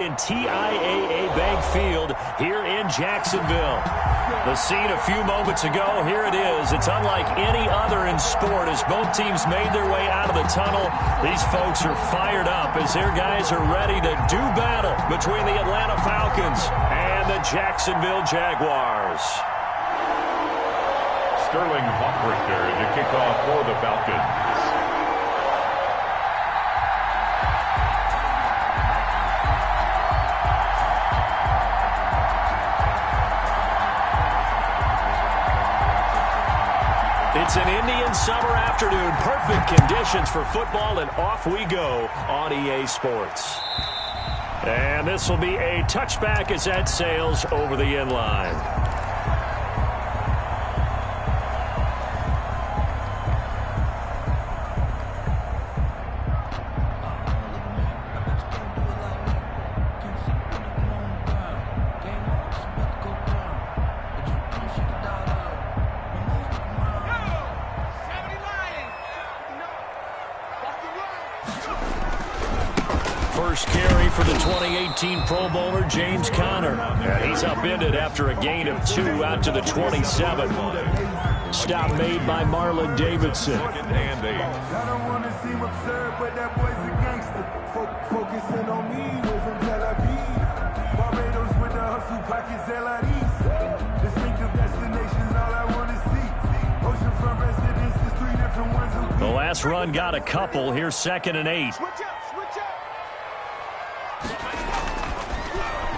In TIAA Bank Field here in Jacksonville. The scene a few moments ago, here it is. It's unlike any other in sport as both teams made their way out of the tunnel. These folks are fired up as their guys are ready to do battle between the Atlanta Falcons and the Jacksonville Jaguars. Sterling Hoffrichter to kick off for the Falcons. It's an Indian summer afternoon. Perfect conditions for football, and off we go on EA Sports. And this will be a touchback as that sails over the end line. First carry for the 2018 Pro Bowler, James Conner. And he's upended after a gain of 2 out to the 27. Stop made by Marlon Davidson. And 8. I don't want to seem absurd, but that boy's a gangster. Focusing on me, way from Tel Aviv. Barbados with the hustle, pockets LIDs. Distinctive destinations, all I want to see. Oceanfront residences, 3 different ones. The last run got a couple. Here's 2nd and 8.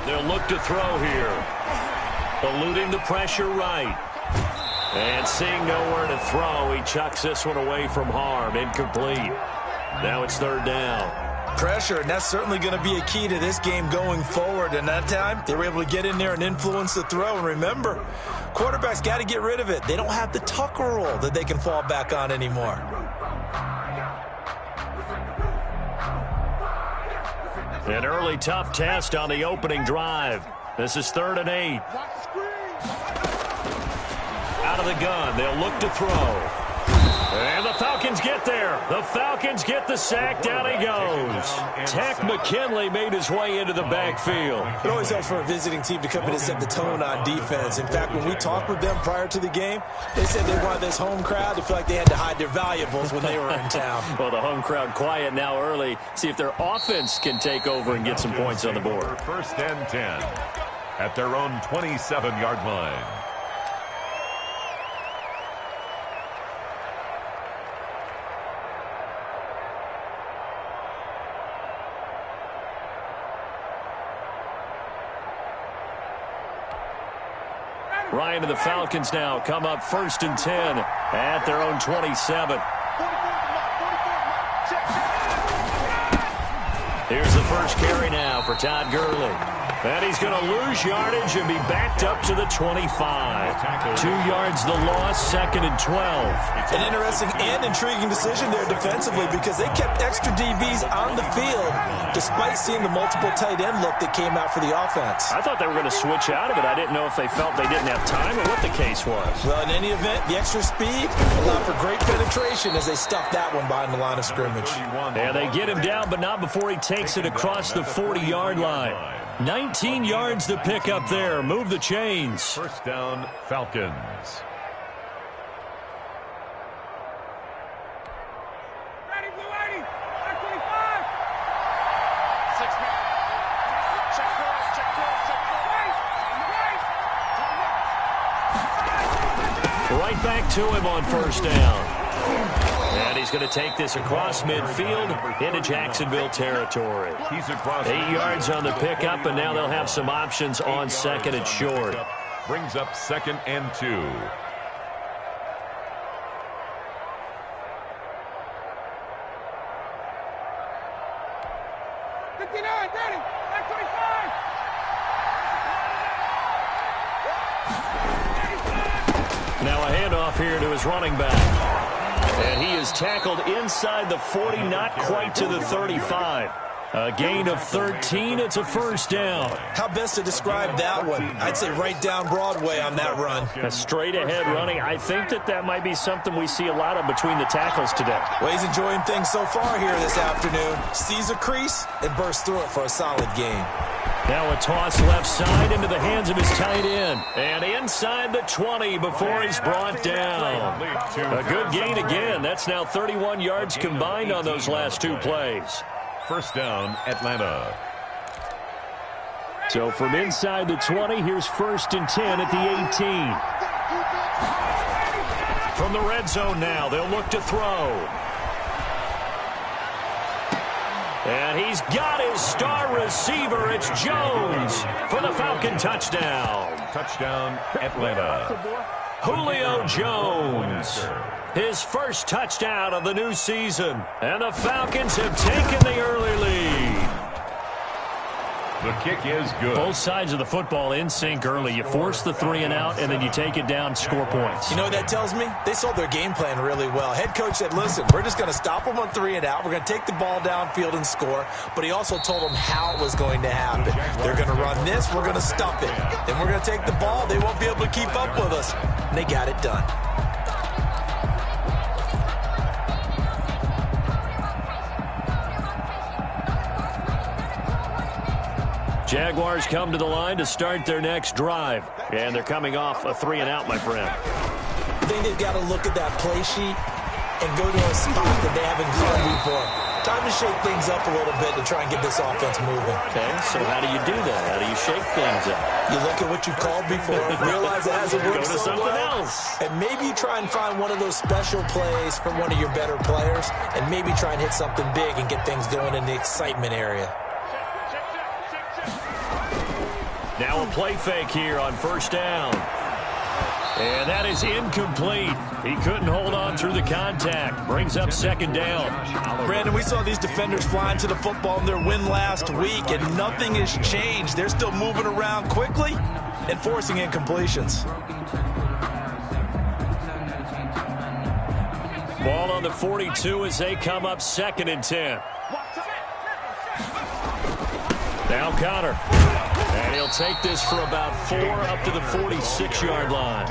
They'll look to throw here. Eluding the pressure right. And seeing nowhere to throw, he chucks this one away from harm. Incomplete. Now it's 3rd down. Pressure, and that's certainly going to be a key to this game going forward. And that time, they were able to get in there and influence the throw. And remember, quarterbacks got to get rid of it. They don't have the tucker roll that they can fall back on anymore. An early tough test on the opening drive. This is 3rd and 8. Out of the gun, they'll look to throw. And the Falcons get there. The Falcons get the sack. Down he goes. Tech McKinley made his way into the backfield. It always helps for a visiting team to come in and set the tone on defense. In fact, when we talked with them prior to the game, they said they wanted this home crowd to feel like they had to hide their valuables when they were in town. Well, the home crowd quiet now early. See if their offense can take over and get some points on the board. 1st and 10 at their own 27-yard line. Ryan and the Falcons now come up 1st and 10 at their own 27. Here's the first carry now for Todd Gurley. And he's going to lose yardage and be backed up to the 25. 2 yards the loss, 2nd and 12. An interesting and intriguing decision there defensively because they kept extra DBs on the field despite seeing the multiple tight end look that came out for the offense. I thought they were going to switch out of it. I didn't know if they felt they didn't have time or what the case was. Well, in any event, the extra speed allowed for great penetration as they stuffed that one behind the line of scrimmage. And they get him down, but not before he takes it across the 40-yard line. 19 yards to pick up there. Move the chains. 1st down, Falcons. Ready, Blue 80. 25. 6 man. Check cross, check cross, check cross. Right back to him on 1st down. And he's going to take this across midfield into Jacksonville territory. He's across 8 yards on the pickup, and now they'll have some options on 2nd and short. Brings up 2nd and 2. Now a handoff here to his running back. And he is tackled inside the 40, not quite to the 35. A gain of 13. It's a 1st down. How best to describe that one? I'd say right down Broadway on that run. A straight ahead running. I think that might be something we see a lot of between the tackles today. Well, he's enjoying things so far here this afternoon. Sees a crease and bursts through it for a solid gain. Now a toss left side into the hands of his tight end. And inside the 20 before he's brought down. A good gain again. That's now 31 yards combined on those last two plays. First down, Atlanta. So from inside the 20, here's 1st and 10 at the 18. From the red zone now, they'll look to throw. And he's got his star receiver. It's Jones for the Falcon touchdown. Touchdown, Atlanta. Julio Jones. His first touchdown of the new season. And the Falcons have taken the early lead. The kick is good. Both sides of the football in sync early. You force the 3 and out, and then you take it down, score points. You know what that tells me? They sold their game plan really well. Head coach said, listen, we're just going to stop them on 3 and out. We're going to take the ball downfield and score. But he also told them how it was going to happen. They're going to run this. We're going to stop it. Then we're going to take the ball. They won't be able to keep up with us. And they got it done. Jaguars come to the line to start their next drive. And they're coming off a 3 and out, my friend. I think they've got to look at that play sheet and go to a spot that they haven't gone before. Time to shake things up a little bit to try and get this offense moving. Okay, so how do you do that? How do you shake things up? You look at what you called before, realize it hasn't worked Go to so something well, else. and maybe you try and find one of those special plays from one of your better players, and maybe try and hit something big and get things going in the excitement area. Now a play fake here on 1st down. And that is incomplete. He couldn't hold on through the contact. Brings up 2nd down. Brandon, we saw these defenders flying to the football in their win last week, and nothing has changed. They're still moving around quickly and forcing incompletions. Ball on the 42 as they come up 2nd and 10. Now Connor. And he'll take this for about 4 up to the 46-yard line.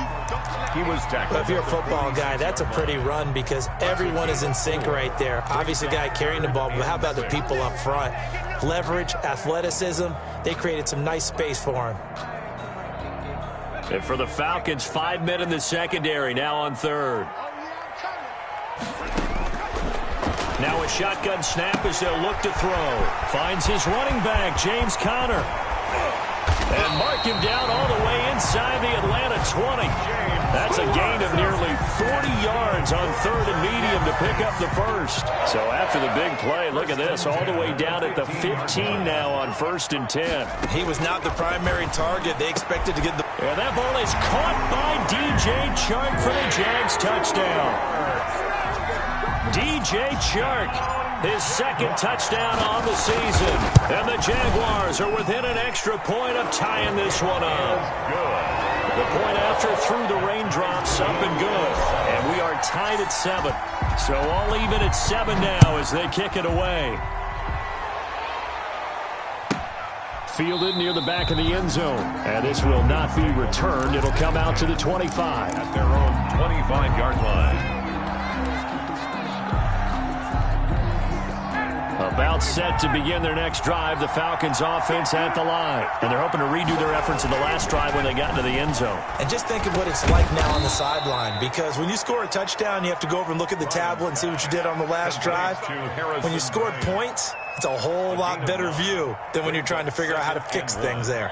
He was tackled. If you're a football guy, that's a pretty run because everyone is in sync right there. Obviously, the guy carrying the ball, but how about the people up front? Leverage, athleticism, they created some nice space for him. And for the Falcons, 5 men in the secondary, now on 3rd. Now a shotgun snap as they'll look to throw. Finds his running back, James Conner. And mark him down all the way inside the Atlanta 20. That's a gain of nearly 40 yards on 3rd and medium to pick up the first. So after the big play, look at this, all the way down at the 15 now on 1st and 10. He was not the primary target. They expected to get the... And that ball is caught by DJ Chark for the Jags touchdown. DJ Chark, his 2nd touchdown on the season. And the Jaguars are within an extra point of tying this one up. The point after through the raindrops, up and good. And we are tied at 7. So all even at 7 now as they kick it away. Fielded near the back of the end zone. And this will not be returned. It'll come out to the 25. At their own 25-yard line. About set to begin their next drive, the Falcons offense at the line. And they're hoping to redo their efforts in the last drive when they got into the end zone. And just think of what it's like now on the sideline, because when you score a touchdown, you have to go over and look at the tablet and see what you did on the last drive. When you scored points, it's a whole lot better view than when you're trying to figure out how to fix things there.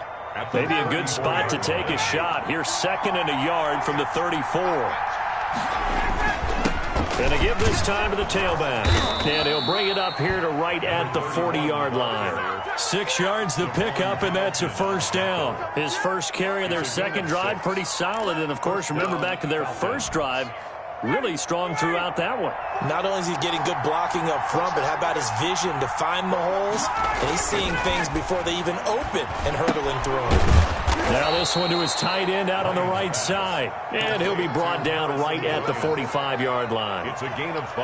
Maybe a good spot to take a shot. Here's 2nd and a yard from the 34. And to give this time to the tailback. And he'll bring it up here to right at the 40-yard line. 6 yards the pickup, and that's a 1st down. His first carry of their 2nd drive, pretty solid. And, of course, remember back to their first drive, really strong throughout that one. Not only is he getting good blocking up front, but how about his vision to find the holes? And he's seeing things before they even open and hurdling through them. Now this one to his tight end out on the right side. And he'll be brought down right at the 45-yard line. It's a gain of 5.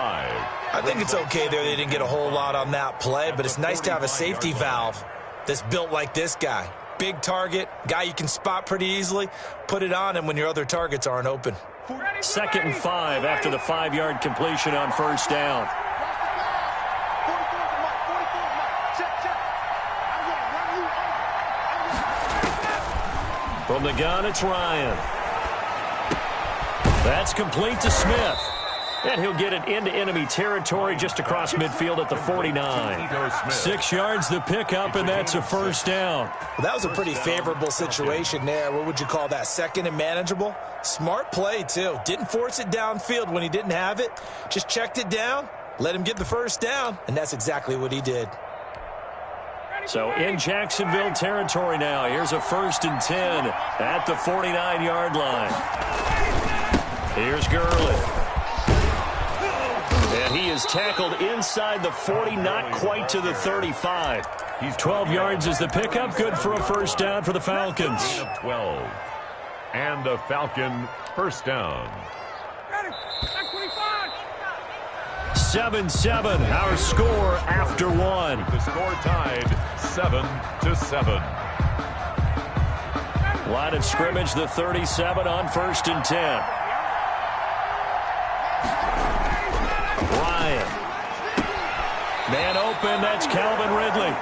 I think it's okay there. They didn't get a whole lot on that play, but it's nice to have a safety valve that's built like this guy. Big target, guy you can spot pretty easily. Put it on him when your other targets aren't open. 2nd and 5 after the 5-yard completion on 1st down. From the gun, it's Ryan. That's complete to Smith. And he'll get it into enemy territory just across midfield at the 49. 6 yards the pickup, and that's a first down. Well, that was a pretty favorable situation there. What would you call that? Second and manageable? Smart play, too. Didn't force it downfield when he didn't have it. Just checked it down, let him get the first down, and that's exactly what he did. So in Jacksonville territory now. Here's a 1st and 10 at the 49-yard line. Here's Gurley. And he is tackled inside the 40, not quite to the 35. 12 yards is the pickup. Good for a first down for the Falcons. 12. And the Falcon first down. 7-7, our score after one. The score tied 7-7. Line of scrimmage, the 37 on 1st and 10. Ryan. Man open, that's Calvin Ridley.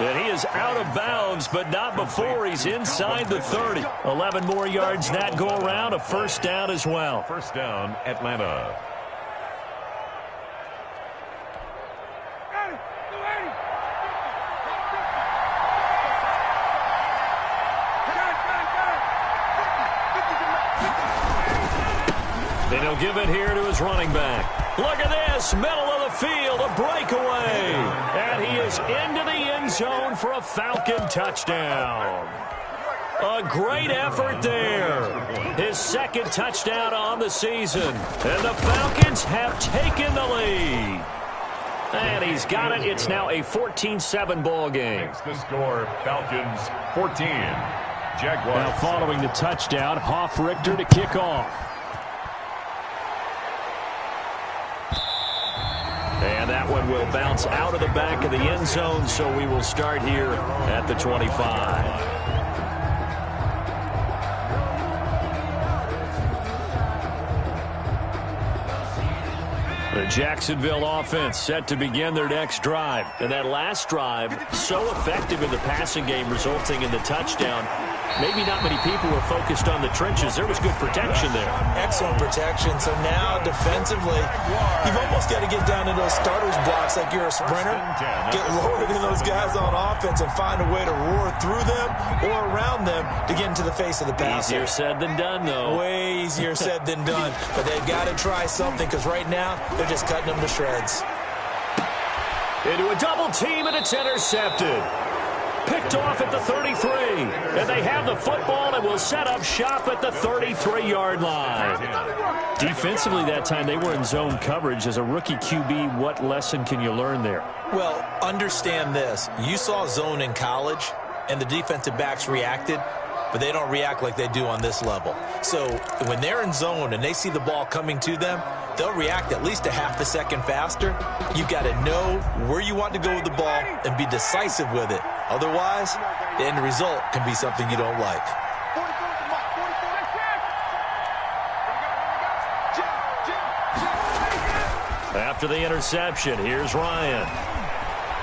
And he is out of bounds, but not before he's inside the 30. 11 more yards that go around, a first down as well. First down, Atlanta. And he'll give it here to his running back. Look at this, middle of the field, a breakaway. And he is into the end zone for a Falcon touchdown. A great effort there. His 2nd touchdown on the season. And the Falcons have taken the lead. And he's got it. It's now a 14-7 ball game. Makes the score, Falcons 14. Jaguars. Now following the touchdown, Hoff-Richter to kick off. And that one will bounce out of the back of the end zone, so we will start here at the 25. The Jacksonville offense set to begin their next drive. And that last drive, so effective in the passing game, resulting in the touchdown. Maybe not many people were focused on the trenches. There was good protection there. Excellent protection. So now defensively, you've almost got to get down to those starters blocks like you're a sprinter. Get lower than those guys on offense and find a way to roar through them or around them to get into the face of the passer. Easier said than done, though. Way easier said than done. But they've got to try something because right now they're just cutting them to shreds. Into a double team, and it's intercepted. Picked off at the 33. And they have the football and will set up shop at the 33-yard line. Defensively that time, they were in zone coverage. As a rookie QB, what lesson can you learn there? Well, understand this. You saw zone in college, and the defensive backs reacted, but they don't react like they do on this level. So when they're in zone and they see the ball coming to them, they'll react at least a half a second faster. You've got to know where you want to go with the ball and be decisive with it. Otherwise, the end result can be something you don't like. After the interception, here's Ryan.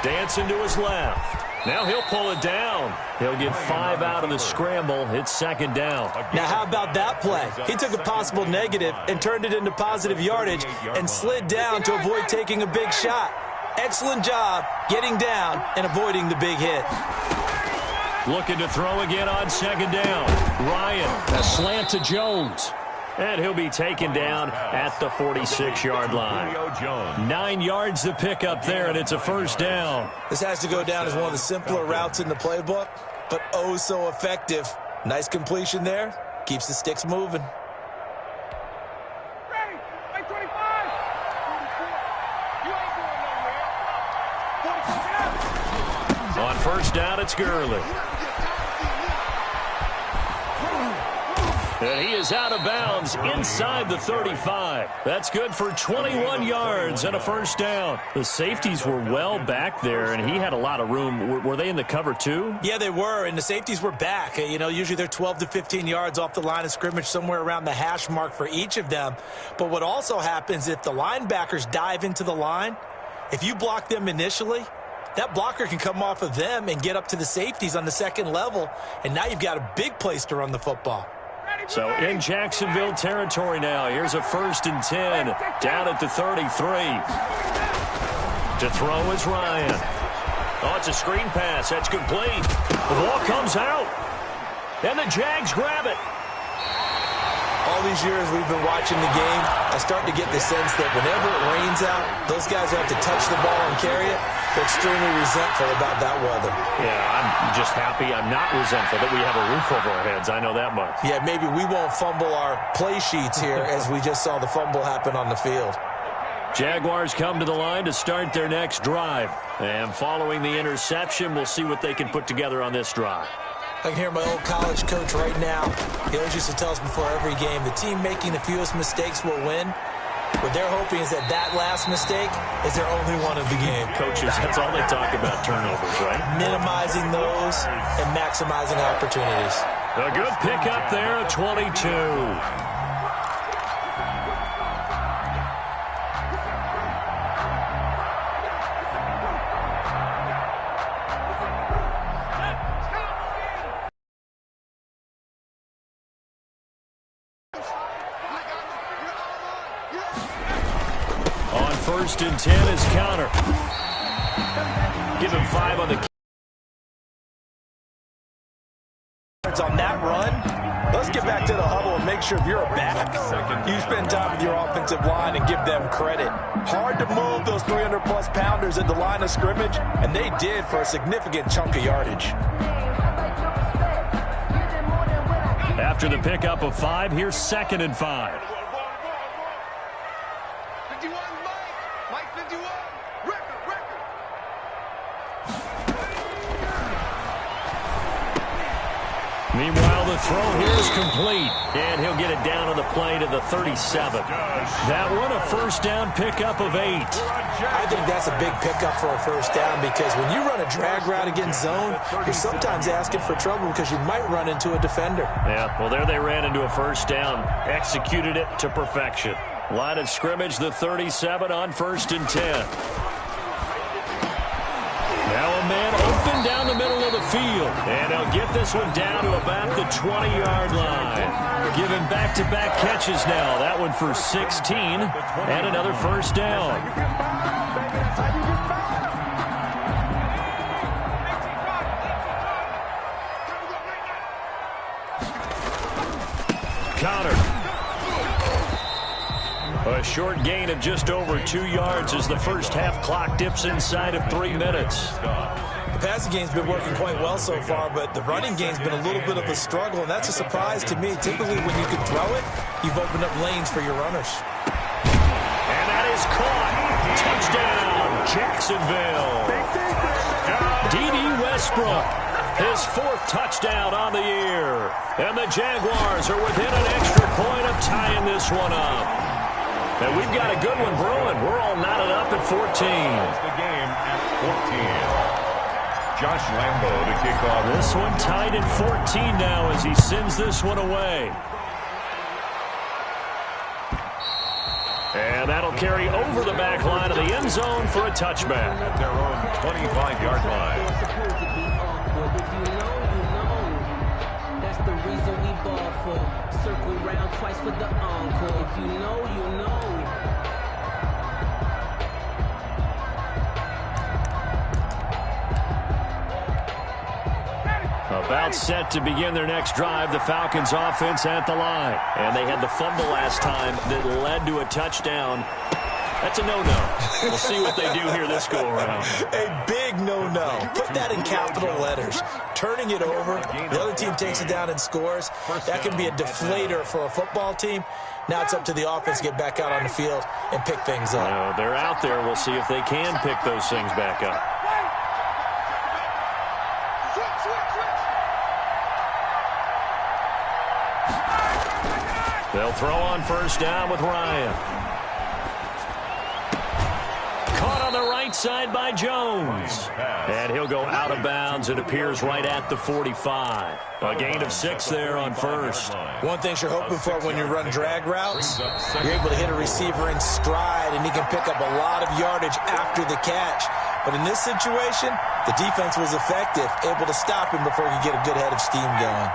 Dancing to his left. Now he'll pull it down. He'll get 5 out of the scramble. It's 2nd down. Now how about that play? He took a possible negative and turned it into positive yardage and slid down to avoid taking a big shot. Excellent job getting down and avoiding the big hit. Looking to throw again on 2nd down. Ryan, a slant to Jones. And he'll be taken down at the 46-yard line. 9 yards to pick up there, and it's a first down. This has to go down as one of the simpler routes in the playbook, but oh so effective. Nice completion there. Keeps the sticks moving. On first down, it's Gurley. And he is out of bounds inside the 35. That's good for 21 yards and a first down. The safeties were well back there, and he had a lot of room. Were they in the cover too? Yeah, they were, and the safeties were back. You know, usually they're 12 to 15 yards off the line of scrimmage, somewhere around the hash mark for each of them. But what also happens if the linebackers dive into the line, if you block them initially, that blocker can come off of them and get up to the safeties on the second level, and now you've got a big place to run the football. So in Jacksonville territory now. Here's a 1st and 10 down at the 33. To throw is Ryan. Oh, it's a screen pass. That's complete. The ball comes out. And the Jags grab it. All these years we've been watching the game, I start to get the sense that whenever it rains out, those guys who have to touch the ball and carry it, they're extremely resentful about that weather. Yeah, I'm just happy I'm not resentful that we have a roof over our heads. I know that much. Yeah, maybe we won't fumble our play sheets here as we just saw the fumble happen on the field. Jaguars come to the line to start their next drive. And following the interception, we'll see what they can put together on this drive. I can hear my old college coach right now. He always used to tell us before every game, the team making the fewest mistakes will win. What they're hoping is that last mistake is their only one of the game. Coaches, that's all they talk about, turnovers, right? Minimizing those and maximizing opportunities. A good pickup there at 22. On 1st and 10 is counter. Give him 5 on the on that run. Let's get back to the huddle and make sure if you're a back, you spend time with your offensive line and give them credit. Hard to move those 300-plus pounders at the line of scrimmage, and they did for a significant chunk of yardage. After the pickup of 5, here's 2nd and 5. 51, Mike 51, record. Meanwhile, the throw here is complete, and he'll get it down on the play to the 37. That one, a 1st down pickup of 8. I think that's a big pickup for a 1st down because when you run a drag route against zone, you're sometimes asking for trouble because you might run into a defender. Yeah, well, there they ran into a 1st down, executed it to perfection. Line of scrimmage, the 37 on 1st and 10. Now a man open down the middle of the field. And he'll get this one down to about the 20-yard line. Giving back-to-back catches now. That one for 16 and another 1st down. Counter. A short gain of just over 2 yards as the first half clock dips inside of 3 minutes. The passing game's been working quite well so far, but the running game's been a little bit of a struggle, and that's a surprise to me. Typically, when you can throw it, you've opened up lanes for your runners. And that is caught. Touchdown, Jacksonville. D.D. Westbrook, his 4th touchdown on the year. And the Jaguars are within an extra point of tying this one up. And we've got a good one brewing. We're all knotted up at 14. The game at 14. Josh Lambo to kick off. This one tied at 14 now as he sends this one away. And that'll carry over the back line of the end zone for a touchback. At their own 25-yard line. That's the reason we ball for. Circle round twice for the encore. If you know, you know. About set to begin their next drive, the Falcons offense at the line. And they had the fumble last time that led to a touchdown. That's a no-no. We'll see what they do here this go-around. A big no-no. Put that in capital letters. Turning it over, the other team takes it down and scores. That can be a deflator for a football team. Now it's up to the offense to get back out on the field and pick things up. They're out there. We'll see if they can pick those things back up. They'll throw on 1st down with Ryan. Caught on the right side by Jones. And he'll go out of bounds. It appears right at the 45. A gain of 6 there on 1st. One thing you're hoping for when you run drag routes, you're able to hit a receiver in stride, and he can pick up a lot of yardage after the catch. But in this situation, the defense was effective, able to stop him before he could get a good head of steam going.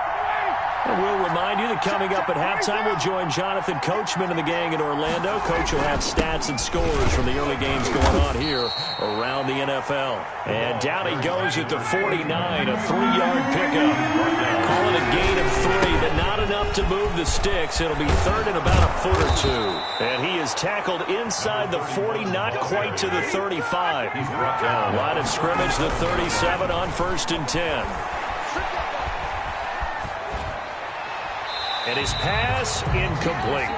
And we'll remind you that coming up at halftime, we'll join Jonathan Coachman and the gang in Orlando. Coach will have stats and scores from the early games going on here around the NFL. And down he goes at the 49, a 3-yard pickup. Call it a gain of 3, but not enough to move the sticks. It'll be third and about a foot or two. And he is tackled inside the 40, not quite to the 35. Line of scrimmage, the 37 on 1st and 10. And his pass incomplete.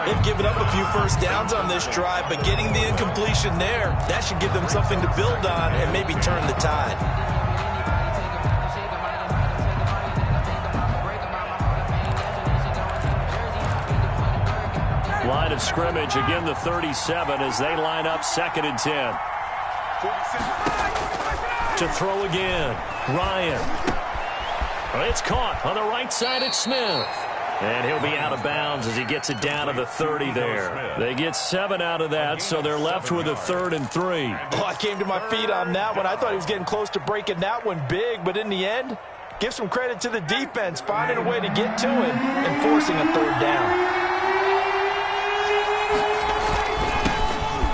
They've given up a few first downs on this drive, but getting the incompletion there, that should give them something to build on and maybe turn the tide. Line of scrimmage, again the 37 as they line up 2nd and 10. To throw again, Ryan. It's caught on the right side at Smith. And he'll be out of bounds as he gets it down to the 30 there. They get 7 out of that, so they're left with a 3rd and 3. Oh, I came to my feet on that one. I thought he was getting close to breaking that one big, but in the end, give some credit to the defense, finding a way to get to it and forcing a 3rd down.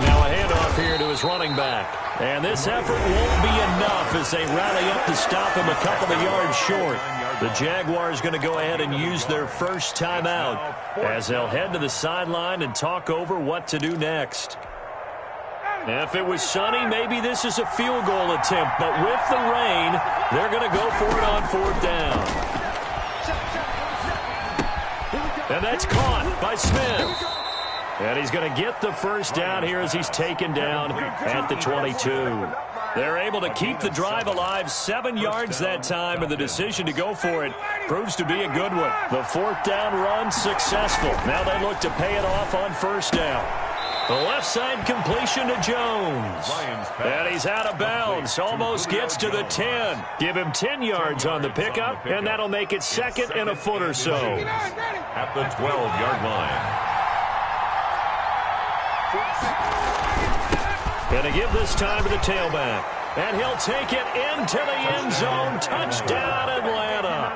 Now a handoff here to his running back. And this effort won't be enough as they rally up to stop him a couple of yards short. The Jaguars going to go ahead and use their first timeout as they'll head to the sideline and talk over what to do next. If it was sunny, maybe this is a field goal attempt, but with the rain, they're going to go for it on 4th down. And that's caught by Smith. And he's going to get the first down here as he's taken down at the 22. They're able to keep the drive alive, 7 yards that time, and the decision to go for it proves to be a good one. The 4th down run successful. Now they look to pay it off on 1st down. The left side completion to Jones. And he's out of bounds, almost gets to the 10. Give him 10 yards on the pickup, and that'll make it 2nd and a foot or so. At the 12-yard line. Going to give this time to the tailback. And he'll take it into the end zone. Touchdown, Atlanta.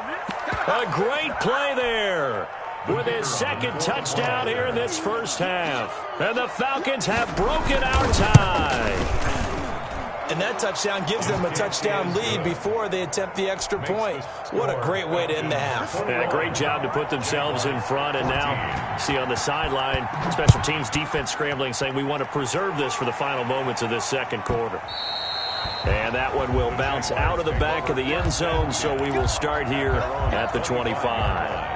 A great play there with his 2nd touchdown here in this first half. And the Falcons have broken our tie. And that touchdown gives them a touchdown lead before they attempt the extra point. What a great way to end the half. And a great job to put themselves in front. And now, see on the sideline, special teams defense scrambling, saying we want to preserve this for the final moments of this 2nd quarter. And that one will bounce out of the back of the end zone, so we will start here at the 25.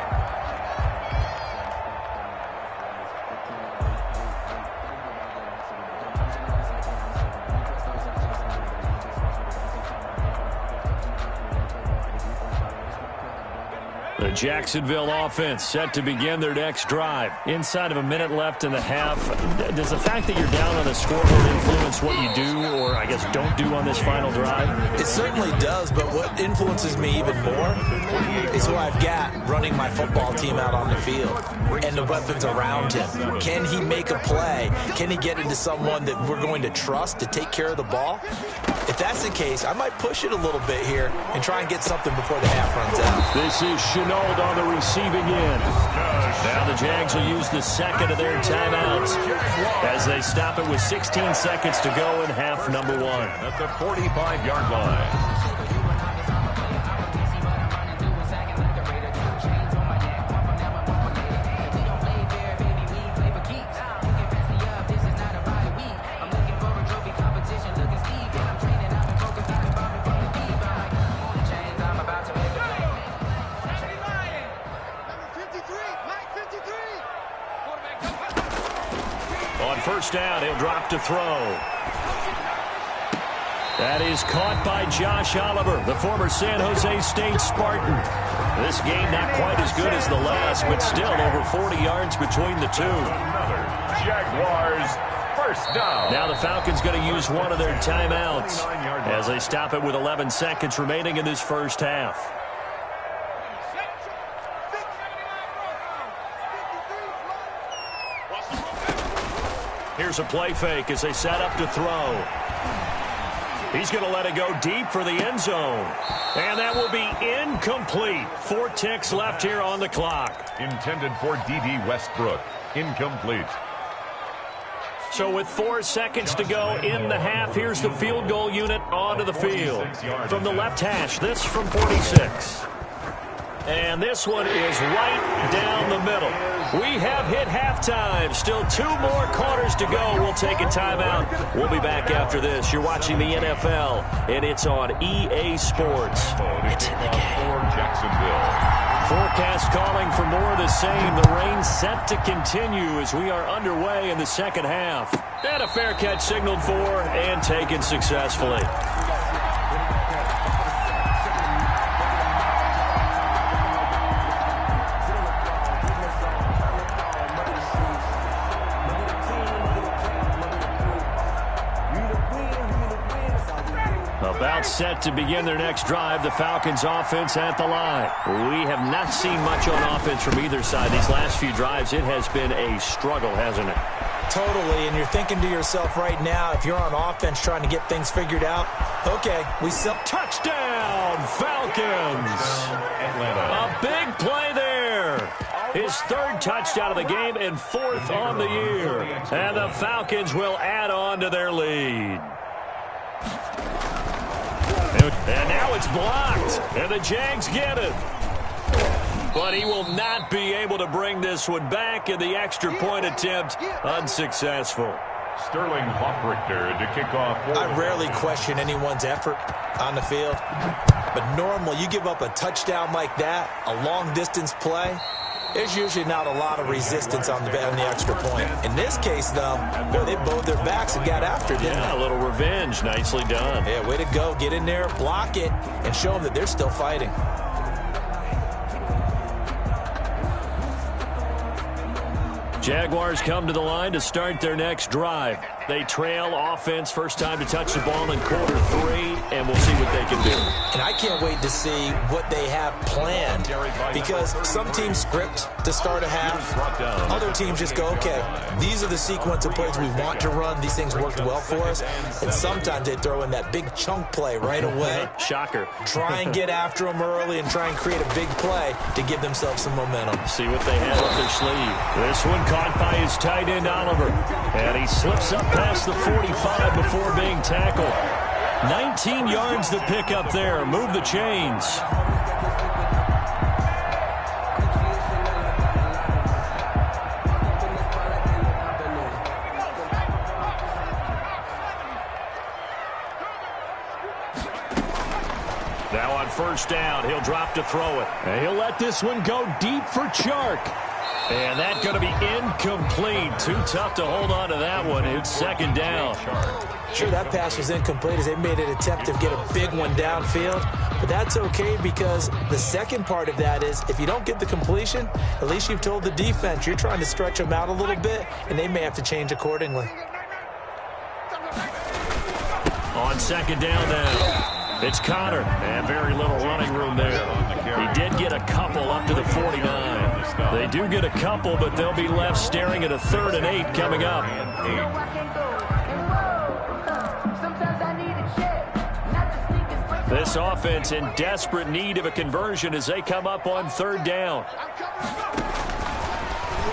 The Jacksonville offense set to begin their next drive. Inside of a minute left in the half. Does the fact that you're down on the scoreboard influence what you do or, I guess, don't do on this final drive? It certainly does, but what influences me even more is who I've got running my football team out on the field and the weapons around him. Can he make a play? Can he get into someone that we're going to trust to take care of the ball? If that's the case, I might push it a little bit here and try and get something before the half runs out. This is Chenault on the receiving end. Now the Jags will use the 2nd of their timeouts as they stop it with 16 seconds to go in half number 1. At the 45-yard line. First down, he'll drop to throw. That is caught by Josh Oliver, the former San Jose State Spartan. This game not quite as good as the last, but still over 40 yards between the two. Another Jaguars first down. Now the Falcons going to use one of their timeouts as they stop it with 11 seconds remaining in this first half. Here's a play fake as they set up to throw. He's going to let it go deep for the end zone. And that will be incomplete. 4 ticks left here on the clock. Intended for D.D. Westbrook. Incomplete. So with 4 seconds to go in the half, here's the field goal unit onto the field. From the left hash, this from 46. And this one is right down the middle. We have hit halftime. Still 2 more quarters to go. We'll take a timeout. We'll be back after this. You're watching the NFL, and it's on EA Sports. It's in the game. Jacksonville. Forecast calling for more of the same. The rain set to continue as we are underway in the second half. And a fair catch signaled for and taken successfully. About set to begin their next drive, the Falcons offense at the line. We have not seen much on offense from either side. These last few drives, it has been a struggle, hasn't it? Totally, and you're thinking to yourself right now, if you're on offense trying to get things figured out, okay, we still... Touchdown, Falcons! A big play there. His 3rd touchdown of the game and 4th on the year. And the Falcons will add on to their lead. And now it's blocked, and the Jags get it. But he will not be able to bring this one back, and the extra point attempt unsuccessful. Sterling Hoffrichter to kick off. I rarely question anyone's effort on the field. But normally, you give up a touchdown like that, a long-distance play, there's usually not a lot of resistance on the extra point. In this case, though, boy, they bowed their backs and got after it, didn't they? A little revenge. Nicely done. Yeah, way to go. Get in there, block it, and show them that they're still fighting. Jaguars come to the line to start their next drive. They trail offense, first time to touch the ball in quarter 3, and we'll see what they can do. And I can't wait to see what they have planned, because some teams script to start a half. Other teams just go, okay, these are the sequence of plays we want to run. These things worked well for us. And sometimes they throw in that big chunk play right away. Shocker. Try and get after them early and try and create a big play to give themselves some momentum. See what they have up their sleeve. This one caught by his tight end, Oliver. And he slips up past the 45 before being tackled. 19 yards to pick up there. Move the chains. Now on first down, he'll drop to throw it. And he'll let this one go deep for Chark. And that's going to be incomplete. Too tough to hold on to that one. It's second down. Sure, that pass was incomplete as they made an attempt to get a big one downfield. But that's okay, because the second part of that is if you don't get the completion, at least you've told the defense you're trying to stretch them out a little bit, and they may have to change accordingly. On second down now, it's Connor. And very little running room there. He did get a couple up to the 49. They do get a couple, but they'll be left staring at a 3rd and 8 coming up. This offense in desperate need of a conversion as they come up on 3rd down.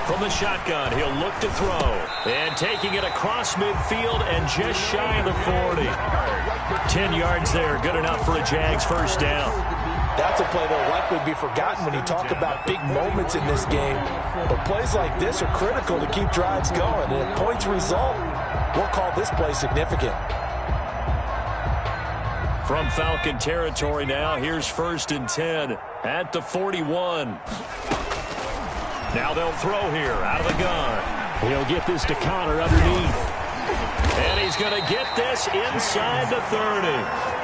From the shotgun, he'll look to throw. And taking it across midfield and just shy of the 40. 10 yards there, good enough for a Jags first down. That's a play that will likely be forgotten when you talk about big moments in this game. But plays like this are critical to keep drives going. And if points result, we'll call this play significant. From Falcon territory now, here's 1st and 10 at the 41. Now they'll throw here out of the gun. He'll get this to Connor underneath. And he's going to get this inside the 30.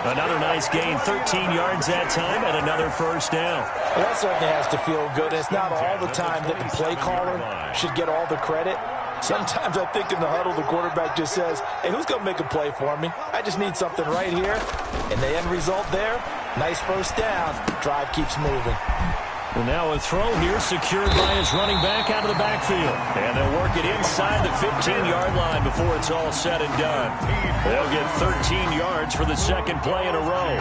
Another nice gain, 13 yards that time, and another first down. Well, that certainly has to feel good. It's not all the time that the play caller should get all the credit. Sometimes I think in the huddle, the quarterback just says, hey, who's going to make a play for me? I just need something right here. And the end result there, nice first down. Drive keeps moving. Well, now a throw here secured by his running back out of the backfield. And they'll work it inside the 15-yard line before it's all said and done. They'll get 13 yards for the second play in a row.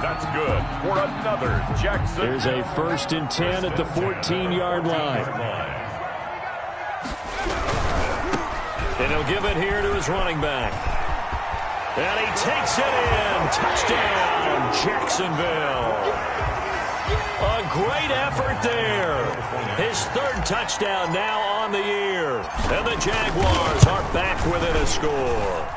That's good for another Jackson. Here's a 1st and 10 at the 14-yard line. And he'll give it here to his running back. And he takes it in. Touchdown, Jacksonville. A great effort there. His 3rd touchdown now on the year. And the Jaguars are back within a score.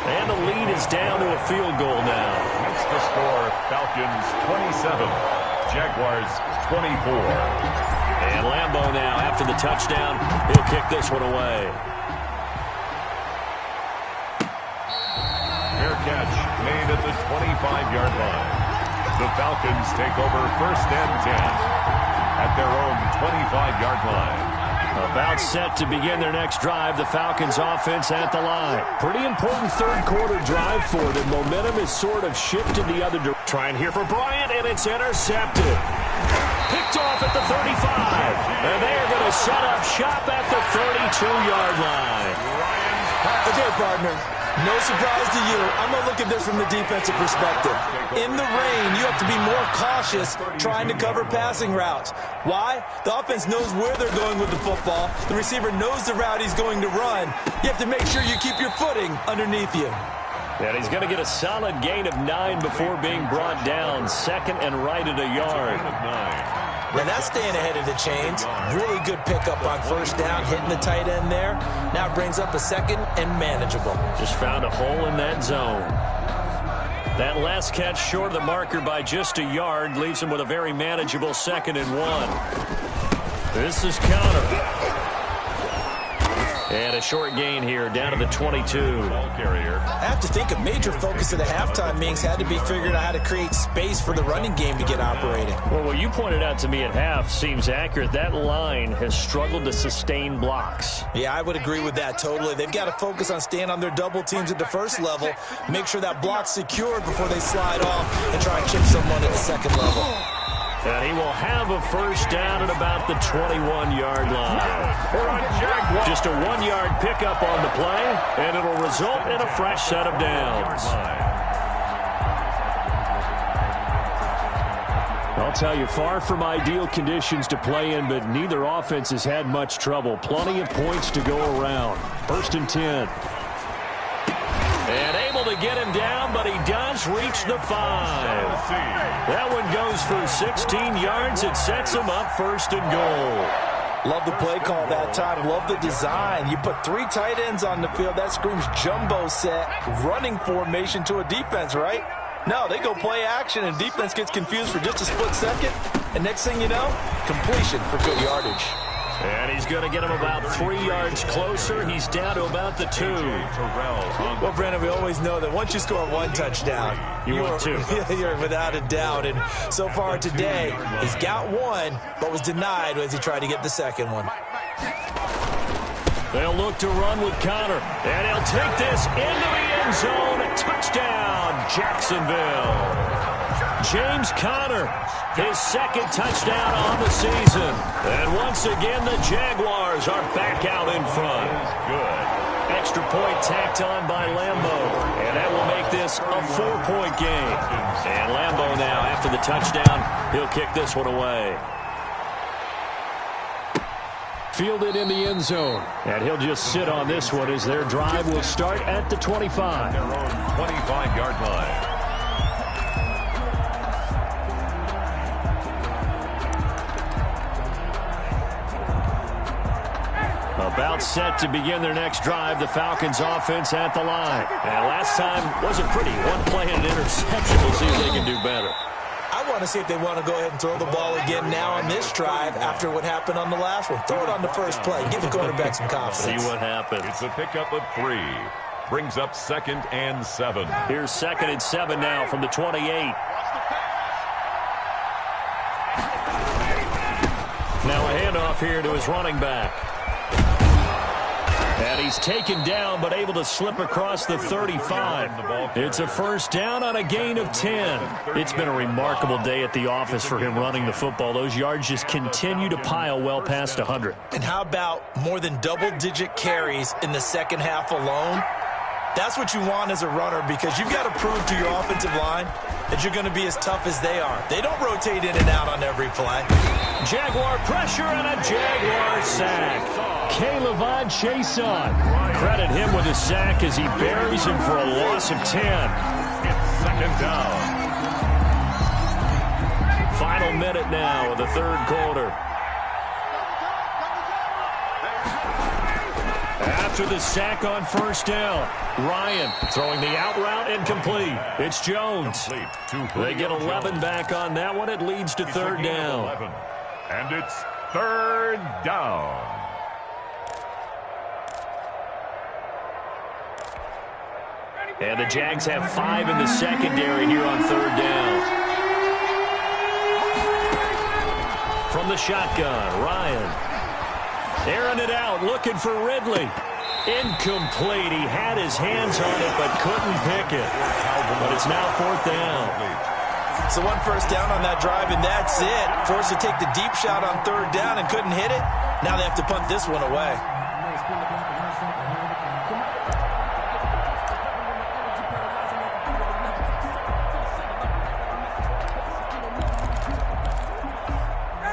And the lead is down to a field goal now. Makes the score Falcons 27, Jaguars 24. And Lambeau now after the touchdown. He'll kick this one away. Fair catch made at the 25-yard line. The Falcons take over 1st and 10 at their own 25-yard line. About set to begin their next drive, the Falcons offense at the line. Pretty important 3rd quarter drive for them. Momentum is sort of shifted the other direction. Trying here for Bryant, and it's intercepted. Picked off at the 35. And they're going to set up shop at the 32-yard line. Okay, partner. No surprise to you. I'm going to look at this from the defensive perspective. In the rain, you have to be more cautious trying to cover passing routes. Why? The offense knows where they're going with the football. The receiver knows the route he's going to run. You have to make sure you keep your footing underneath you. And he's going to get a solid gain of 9 before being brought down. 2nd and right at a yard. Now that's staying ahead of the chains. Really good pickup on 1st down, hitting the tight end there. Now it brings up a 2nd and manageable. Just found a hole in that zone. That last catch short of the marker by just a yard leaves him with a very manageable 2nd and 1. This is counter. And a short gain here down to the 22. Ball carrier. I have to think a major focus of the halftime meetings had to be figuring out how to create space for the running game to get operating. Well, what you pointed out to me at half seems accurate. That line has struggled to sustain blocks. Yeah, I would agree with that totally. They've got to focus on staying on their double teams at the 1st level, make sure that block's secured before they slide off and try and chip someone at the 2nd level. And he will have a 1st down at about the 21-yard line. Just a 1-yard pickup on the play, and it'll result in a fresh set of downs. I'll tell you, far from ideal conditions to play in, but neither offense has had much trouble. Plenty of points to go around. 1st and 10. And able to get him down, but he does reach the 5. That one goes for 16 yards. It sets him up 1st and goal. Love the play call that time. Love the design. You put 3 tight ends on the field. That screams jumbo set, running formation to a defense, right? No, they go play action, and defense gets confused for just a split second. And next thing you know, completion for good yardage. And he's going to get him about 3 yards closer. He's down to about the 2. Well, Brandon, we always know that once you score 1 touchdown, you're 2. You're without a doubt. And so far today, he's got 1, but was denied as he tried to get the 2nd one. They'll look to run with Connor. And he'll take this into the end zone. Touchdown, Jacksonville. James Conner, his 2nd touchdown on the season. And once again, the Jaguars are back out in front. Good. Extra point tacked on by Lambeau. And that will make this a 4-point game. And Lambeau now, after the touchdown, he'll kick this one away. Fielded in the end zone. And he'll just sit on this one as their drive will start at the 25. Their own 25-yard line. About set to begin their next drive, the Falcons offense at the line. And last time wasn't pretty. One play and an interception. We'll see if they can do better. I want to see if they want to go ahead and throw the ball again now on this drive after what happened on the last one. Throw it on the first play. Give the quarterback some confidence. See what happens. It's a pickup of 3. Brings up 2nd and 7. Here's 2nd and 7 now from the 28. Now a handoff here to his running back. And he's taken down, but able to slip across the 35. It's a first down on a gain of 10. It's been a remarkable day at the office for him running the football. Those yards just continue to pile well past 100. And how about more than double-digit carries in the second half alone? That's what you want as a runner, because you've got to prove to your offensive line that you're going to be as tough as they are. They don't rotate in and out on every play. Jaguar pressure and a Jaguar sack. K'Lavon Chason. Credit him with a sack as he buries him for a loss of 10. It's second down. Final minute now of the third quarter. After the sack on first down, Ryan throwing the out route incomplete. It's Jones. They get 11 back on that one. It leads to third down. And it's third down. And the Jags have 5 in the secondary here on third down. From the shotgun, Ryan. Airing it out, looking for Ridley. Incomplete. He had his hands on it, but couldn't pick it. But it's now fourth down. So one first down on that drive, and that's it. Forced to take the deep shot on third down and couldn't hit it. Now they have to punt this one away.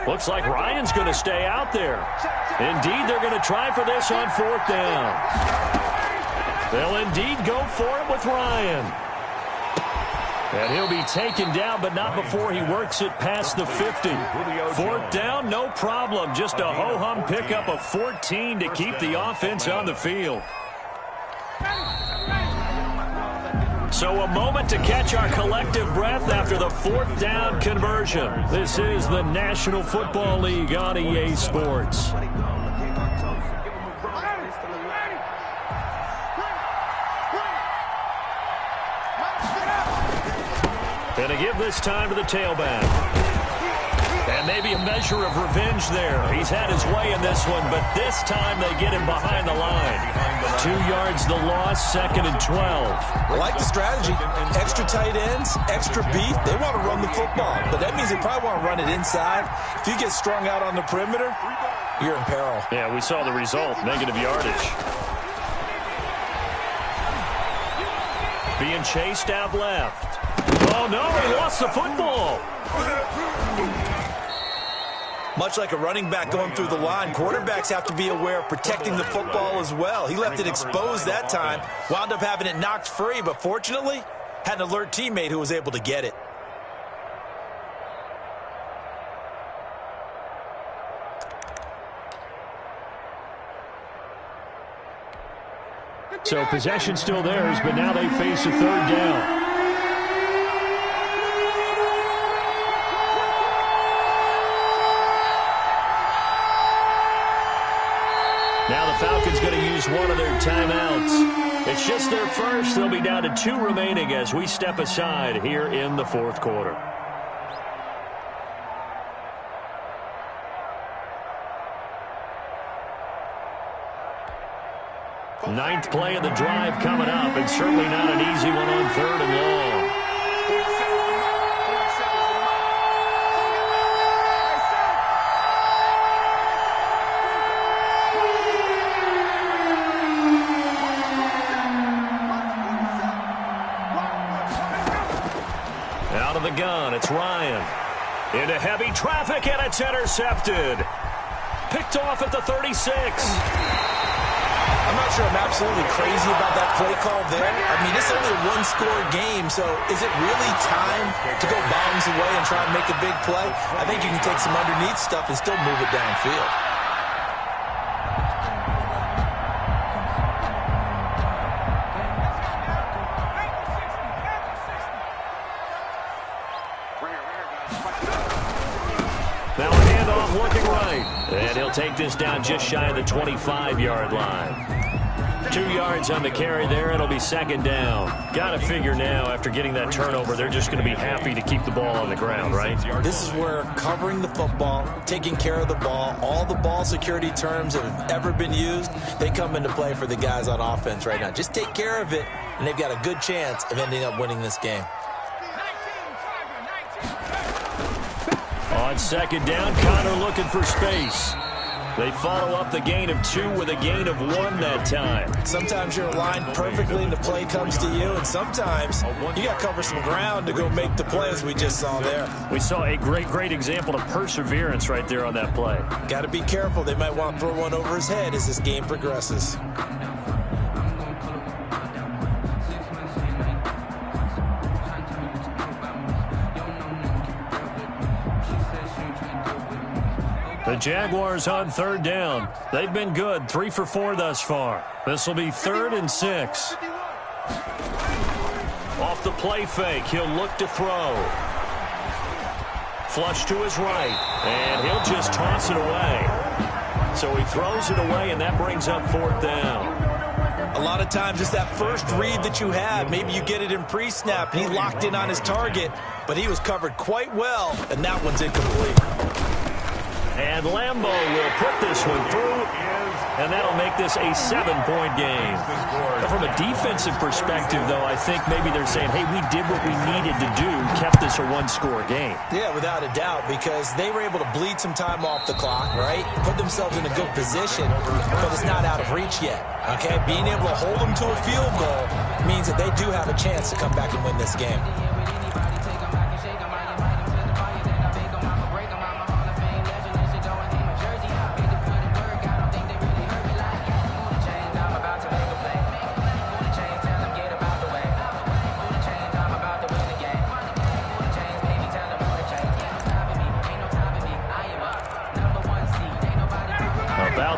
Looks like Ryan's going to stay out there. Indeed, they're going to try for this on fourth down. They'll indeed go for it with Ryan. And he'll be taken down, but not before he works it past the 50. Fourth down, no problem. Just a ho-hum pickup of 14 to keep the offense on the field. So a moment to catch our collective breath after the fourth down conversion. This is the National Football League on EA Sports. And to give this time to the tailback. And maybe a measure of revenge there. He's had his way in this one, but this time they get him behind the line. 2 yards the loss, second and 12. I like the strategy. Extra tight ends, extra beef. They want to run the football, but that means they probably want to run it inside. If you get strung out on the perimeter, you're in peril. Yeah, we saw the result, negative yardage. Being chased out left. Oh, no, he lost the football. Much like a running back going through the line, quarterbacks have to be aware of protecting the football as well. He left it exposed that time, wound up having it knocked free, but fortunately, had an alert teammate who was able to get it. So possession still theirs, but now they face a third down. Now the Falcons going to use one of their timeouts. It's just their first. They'll be down to 2 remaining as we step aside here in the fourth quarter. Ninth play of the drive coming up, and certainly not an easy one on third and long. Out of the gun, it's Ryan. Into heavy traffic, and it's intercepted. Picked off at the 36. I'm not sure I'm absolutely crazy about that play call there. I mean, it's only a one-score game, so is it really time to go bombs away and try and make a big play? I think you can take some underneath stuff and still move it downfield. Now a handoff looking right. And he'll take this down just shy of the 25-yard line. 2 yards on the carry there. It'll be second down. Got to figure now, after getting that turnover, they're just going to be happy to keep the ball on the ground, right? This is where covering the football, taking care of the ball, all the ball security terms that have ever been used, they come into play for the guys on offense right now. Just take care of it, and they've got a good chance of ending up winning this game. On second down, Connor looking for space. They follow up the gain of 2 with a gain of 1 that time. Sometimes you're aligned perfectly and the play comes to you, and sometimes you got to cover some ground to go make the play, as we just saw there. We saw a great example of perseverance right there on that play. Got to be careful. They might want to throw one over his head as this game progresses. The Jaguars on third down. They've been good, 3 for 4 thus far. This will be 3rd and 6. Off the play fake, he'll look to throw. Flush to his right, and he'll just toss it away. So he throws it away, and that brings up 4th down. A lot of times it's that first read that you have. Maybe you get it in pre-snap, and he locked in on his target, but he was covered quite well, and that one's incomplete. And Lambo will put this one through, and that'll make this a 7-point game. From a defensive perspective, though, I think maybe they're saying, hey, we did what we needed to do, kept this a 1-score game. Yeah, without a doubt, because they were able to bleed some time off the clock, right? Put themselves in a good position, but it's not out of reach yet, okay? Being able to hold them to a field goal means that they do have a chance to come back and win this game.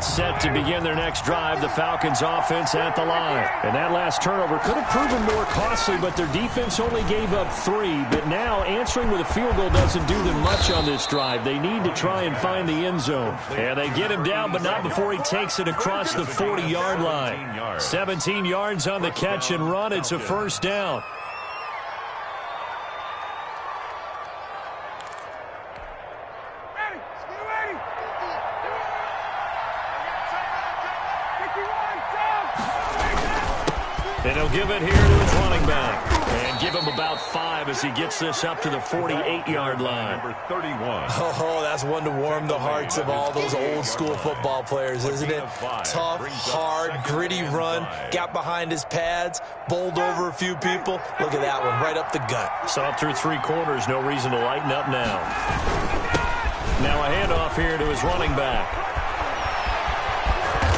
Set to begin their next drive, the Falcons offense at the line. And that last turnover could have proven more costly, but their defense only gave up 3. But now answering with a field goal doesn't do them much on this drive. They need to try and find the end zone. And they get him down, but not before he takes it across the 40-yard line. 17 yards on the catch and run. It's a 1st down. And he'll give it here to his running back. And give him about 5 as he gets this up to the 48-yard line. Number 31. Oh, that's one to warm the hearts of all those old-school football players, isn't it? Tough, hard, gritty run. Got behind his pads, bowled over a few people. Look at that one, right up the gut. Saw it through 3 quarters. No reason to lighten up now. Now a handoff here to his running back.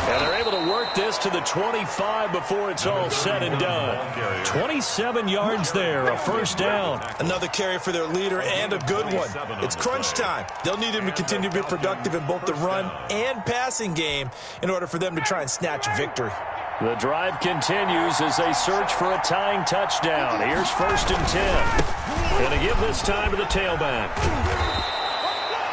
And they're able to work this to the 25 before it's all said and done. 27 yards there, a 1st down. Another carry for their leader and a good one. It's crunch time. They'll need him to continue to be productive in both the run and passing game in order for them to try and snatch victory. The drive continues as they search for a tying touchdown. Here's 1st and 10. Going to give this time to the tailback.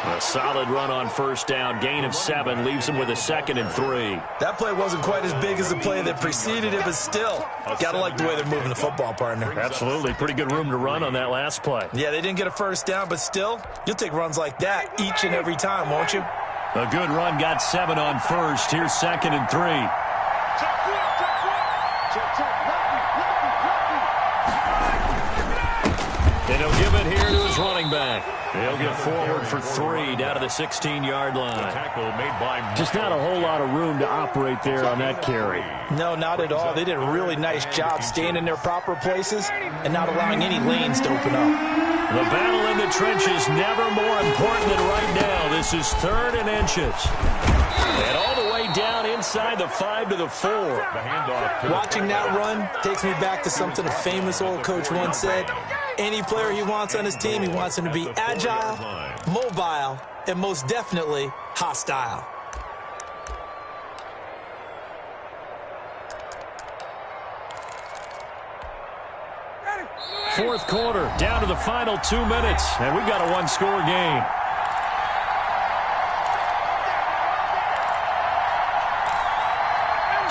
A solid run on 1st down. Gain of 7 leaves them with a 2nd and 3. That play wasn't quite as big as the play that preceded it, but still, got to like the way they're moving the football, partner. Absolutely. Pretty good room to run on that last play. Yeah, they didn't get a 1st down, but still, you'll take runs like that each and every time, won't you? A good run got 7 on 1st. Here's 2nd and 3. And he'll give it here to his running back. He'll get forward for 3 down to the 16-yard line. Just not a whole lot of room to operate there on that carry. No, not at all. They did a really nice job staying in their proper places and not allowing any lanes to open up. The battle in the trenches never more important than right now. This is 3rd and inches. And all the way down inside the 5 to the 4. Watching that run takes me back to something a famous old coach once said. Any player he wants on his team, he wants him to be agile, mobile, and most definitely hostile. Fourth quarter, down to the final 2 minutes, and we've got a 1-score game.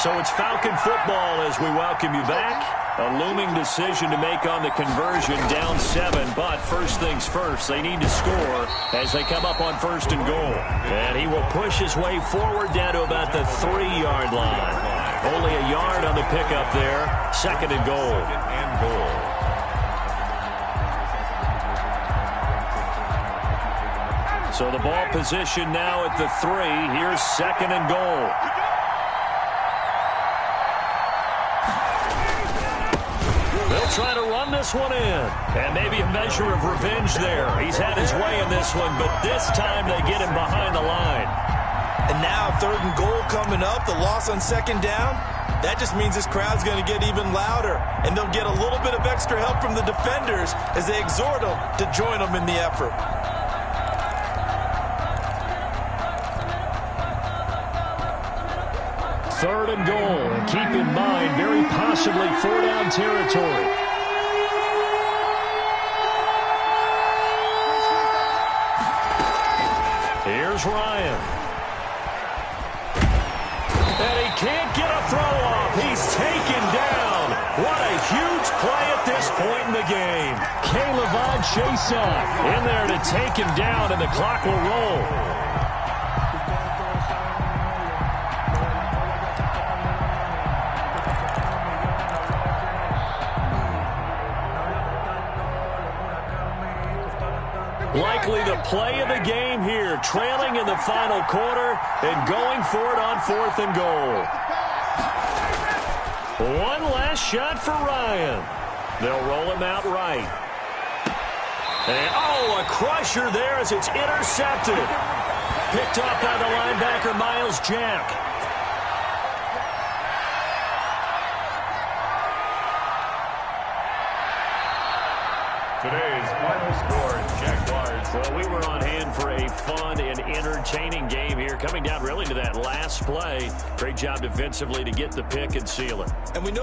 So it's Falcon football as we welcome you back. A looming decision to make on the conversion, down 7. But first things first, they need to score as they come up on 1st and goal. And he will push his way forward down to about the 3-yard line. Only a yard on the pickup there. 2nd and goal. So the ball position now at the 3. Here's 2nd and goal. They'll try to run this one in. And maybe a measure of revenge there. He's had his way in this one, but this time they get him behind the line. And now 3rd and goal coming up. The loss on 2nd down. That just means this crowd's going to get even louder. And they'll get a little bit of extra help from the defenders as they exhort them to join them in the effort. Third and goal, and keep in mind, very possibly 4-down territory. Here's Ryan. And he can't get a throw off. He's taken down. What a huge play at this point in the game. Caleb Chason in there to take him down, and the clock will roll. Likely the play of the game here, trailing in the final quarter and going for it on 4th and goal. One last shot for Ryan. They'll roll him out right. And, a crusher there as it's intercepted. Picked up by the linebacker, Miles Jack. Today's final score, Jaguars. Well, we were on hand for a fun and entertaining game here. Coming down really to that last play. Great job defensively to get the pick and seal it. And we know